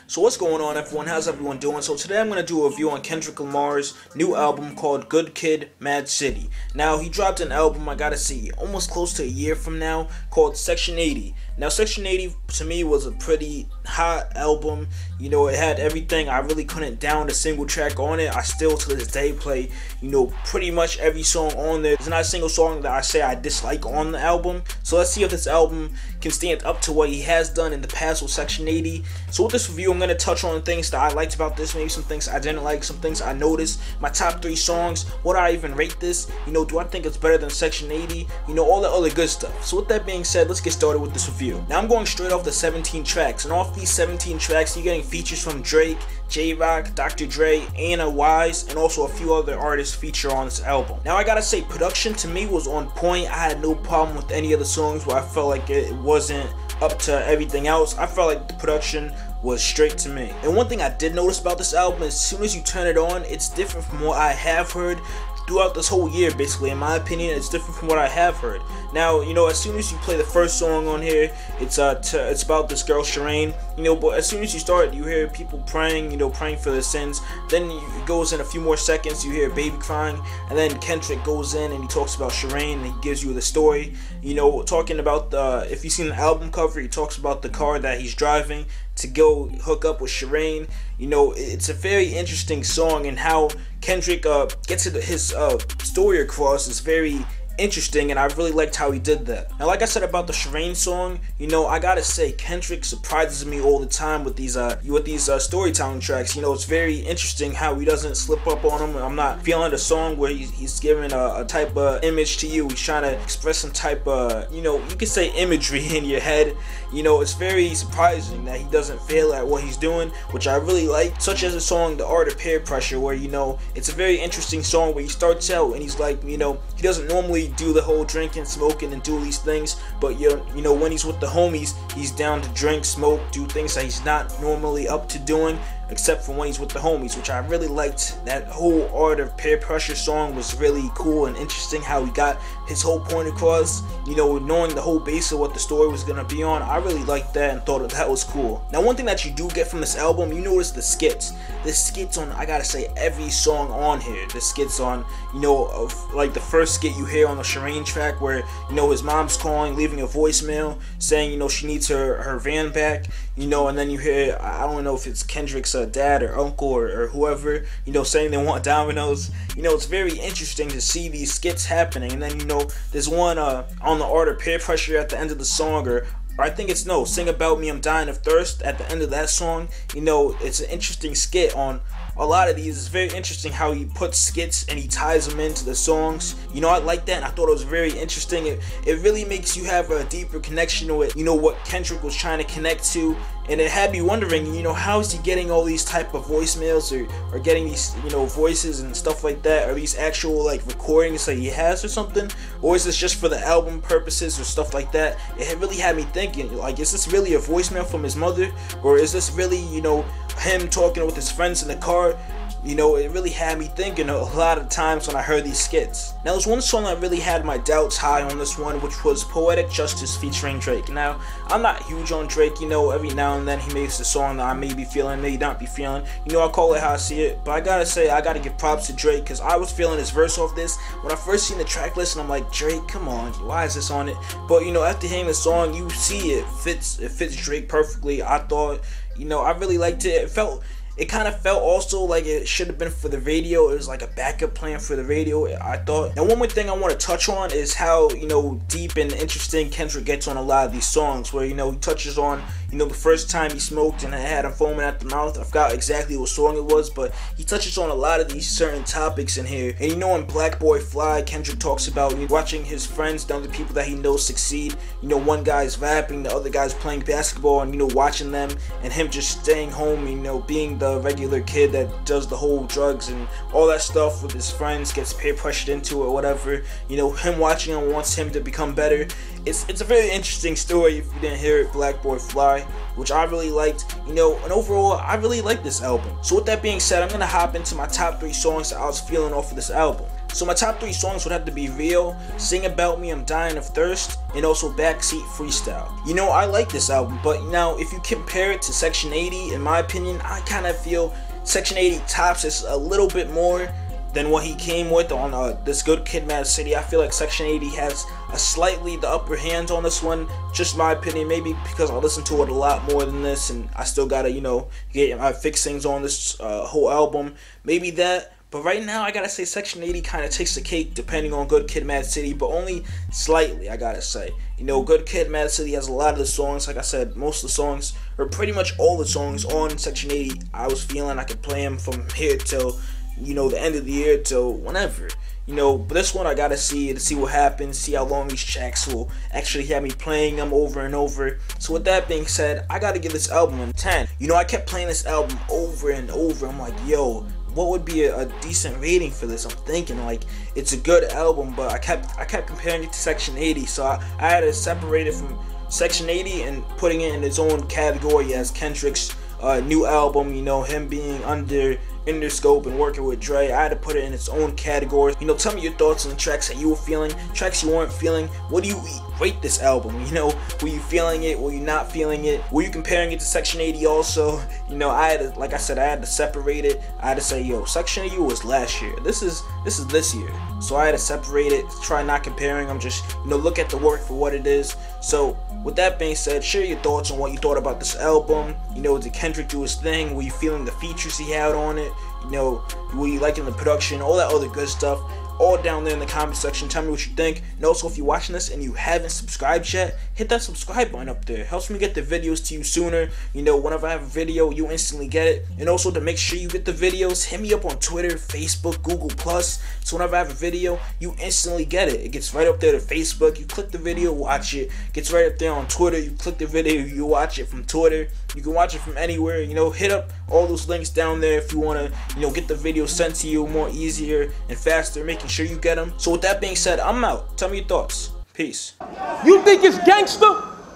So what's going on, everyone? How's everyone doing? So today I'm going to do a review on Kendrick Lamar's new album called Good Kid, M.A.A.d City. Now, he dropped an album, I gotta see, almost close to a year from now, called Section 80. Now, Section 80 to me was a pretty hot album. You know, it had everything. I really couldn't down a single track on it. I still to this day play, pretty much every song on there. There's not a single song that I say I dislike on the album. So let's see if this album can stand up to what he has done in the past with Section 80. So with this review, I'm going to touch on things that I liked about this, maybe some things I didn't like, some things I noticed, my top 3 songs, what I even rate this, do I think it's better than Section 80, all that other good stuff. So with that being said, let's get started with this review. Now I'm going straight off the 17 tracks, and off these 17 tracks, you're getting features from Drake, J-Rock, Dr. Dre, Anna Wise, and also a few other artists feature on this album. Now I gotta say, production to me was on point. I had no problem with any of the songs where I felt like it wasn't up to everything else. I felt like the production was straight to me. And one thing I did notice about this album, as soon as you turn it on, it's different from what I have heard throughout this whole year. Basically, in my opinion, it's different from what I have heard. Now, as soon as you play the first song on here, it's about this girl Shireen, but as soon as you start, you hear people praying, praying for their sins. Then it goes in a few more seconds, you hear a baby crying, and then Kendrick goes in and he talks about Shireen, and he gives you the story, talking about if you've seen the album cover, he talks about the car that he's driving to go hook up with Shireen. It's a very interesting song, and how Kendrick gets his story across is very interesting, and I really liked how he did that. Now, like I said about the Shireen song, I gotta say, Kendrick surprises me all the time with these storytelling tracks. It's very interesting how he doesn't slip up on them. I'm not feeling the song where he's giving a type of image to you. He's trying to express some type of, you could say imagery in your head. It's very surprising that he doesn't fail at what he's doing, which I really like, such as the song The Art of Peer Pressure, where, it's a very interesting song where he starts out and he's like, he doesn't normally do the whole drinking, smoking, and do these things, but when he's with the homies, he's down to drink, smoke, do things that he's not normally up to doing, except for when he's with the homies, which I really liked. That whole Art of Peer Pressure song was really cool and interesting, how he got his whole point across, knowing the whole base of what the story was going to be on. I really liked that and thought that was cool. Now, one thing that you do get from this album, you notice the skits. The skits on, I gotta say, every song on here. The skits on, like the first skit you hear on the Shireen track where, his mom's calling, leaving a voicemail, saying, she needs her van back, and then you hear, I don't know if it's Kendrick's dad or uncle or whoever, saying they want Domino's. It's very interesting to see these skits happening. And then, there's one on the Art of Peer Pressure at the end of the song, or I think it's Sing About Me, I'm Dying of Thirst at the end of that song. It's an interesting skit on a lot of these. It's very interesting how he puts skits and he ties them into the songs. I like that, and I thought it was very interesting. It really makes you have a deeper connection with, what Kendrick was trying to connect to. And it had me wondering, how is he getting all these type of voicemails or getting these, voices and stuff like that? Are these actual, recordings that he has or something? Or is this just for the album purposes or stuff like that? It really had me thinking, is this really a voicemail from his mother? Or is this really, him talking with his friends in the car? It really had me thinking a lot of times when I heard these skits. Now, there's one song that really had my doubts high on this one, which was Poetic Justice featuring Drake. Now, I'm not huge on Drake, every now and then he makes a song that I may be feeling, may not be feeling. I call it how I see it, but I gotta say, I gotta give props to Drake, because I was feeling his verse off this. When I first seen the track list, and I'm like, Drake, come on, why is this on it? But, after hearing the song, you see it fits Drake perfectly. I thought, I really liked it. It kind of felt also like it should have been for the radio. It was like a backup plan for the radio, I thought. Now, one more thing I want to touch on is how, deep and interesting Kendrick gets on a lot of these songs, where, he touches on, the first time he smoked and had him foaming at the mouth. I forgot exactly what song it was, but he touches on a lot of these certain topics in here. And in Black Boy Fly, Kendrick talks about watching his friends, the other people that he knows succeed. One guy's rapping, the other guy's playing basketball, and watching them, and him just staying home, being the regular kid that does the whole drugs and all that stuff with his friends, gets peer pressured into it or whatever. Him watching him wants him to become better. It's a very interesting story if you didn't hear it, Black Boy Fly, which I really liked. And overall, I really like this album. So with that being said, I'm gonna hop into my top 3 songs that I was feeling off of this album. So my top 3 songs would have to be Real, Sing About Me, I'm Dying of Thirst, and also Backseat Freestyle. You know, I like this album, but now if you compare it to Section 80, in my opinion, I kind of feel Section 80 tops is a little bit more than what he came with on this Good Kid, M.A.A.d City. I feel like Section 80 has a slightly the upper hand on this one, just my opinion, maybe because I listen to it a lot more than this, and I still gotta, you know, get my fixings on this whole album, maybe that. But right now, I gotta say Section 80 kind of takes the cake depending on Good Kid, M.A.A.d City, but only slightly, I gotta say. You know, Good Kid, M.A.A.d City has a lot of the songs, like I said, most of the songs, or pretty much all the songs on Section 80, I was feeling I could play them from here till, you know, the end of the year till whenever. You know, but this one I gotta see what happens, see how long these tracks will actually have me playing them over and over. So with that being said, I gotta give this album a 10. You know, I kept playing this album over and over. I'm like, yo, what would be a decent rating for this? I'm thinking like it's a good album, but I kept comparing it to Section 80, so I had to separate it from Section 80 and putting it in its own category as Kendrick's new album. You know, him being under scope and working with Dre, I had to put it in its own category. You know, tell me your thoughts on the tracks that you were feeling, tracks you weren't feeling. What do you rate this album? You know, were you feeling it? Were you not feeling it? Were you comparing it to Section 80 also? You know, I had to, like I said, I had to separate it. I had to say, yo, Section 80 was last year. This is this year. So I had to separate it, try not comparing them, just, you know, look at the work for what it is. So with that being said, share your thoughts on what you thought about this album. You know, did Kendrick do his thing? Were you feeling the features he had on it? You know, were you liking the production? All that other good stuff. All down there in the comment section. Tell me what you think. And also, if you're watching this and you haven't subscribed yet, hit that subscribe button up there. It helps me get the videos to you sooner. You know, whenever I have a video, you instantly get it. And also, to make sure you get the videos, hit me up on Twitter, Facebook, Google+. So whenever I have a video, you instantly get it. It gets right up there to Facebook. You click the video, watch it. It gets right up there on Twitter. You click the video, you watch it from Twitter. You can watch it from anywhere. You know, hit up all those links down there if you want to, you know, get the video sent to you more easier and faster, making sure you get them. So with that being said, I'm out. Tell me your thoughts. Peace. You think it's gangster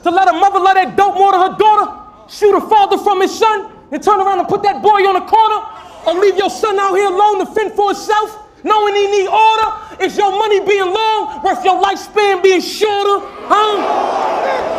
to let a mother love that dope more than her daughter? Shoot a father from his son and turn around and put that boy on the corner? Or leave your son out here alone to fend for himself, knowing he need order? Is your money being long worth your lifespan being shorter? Huh?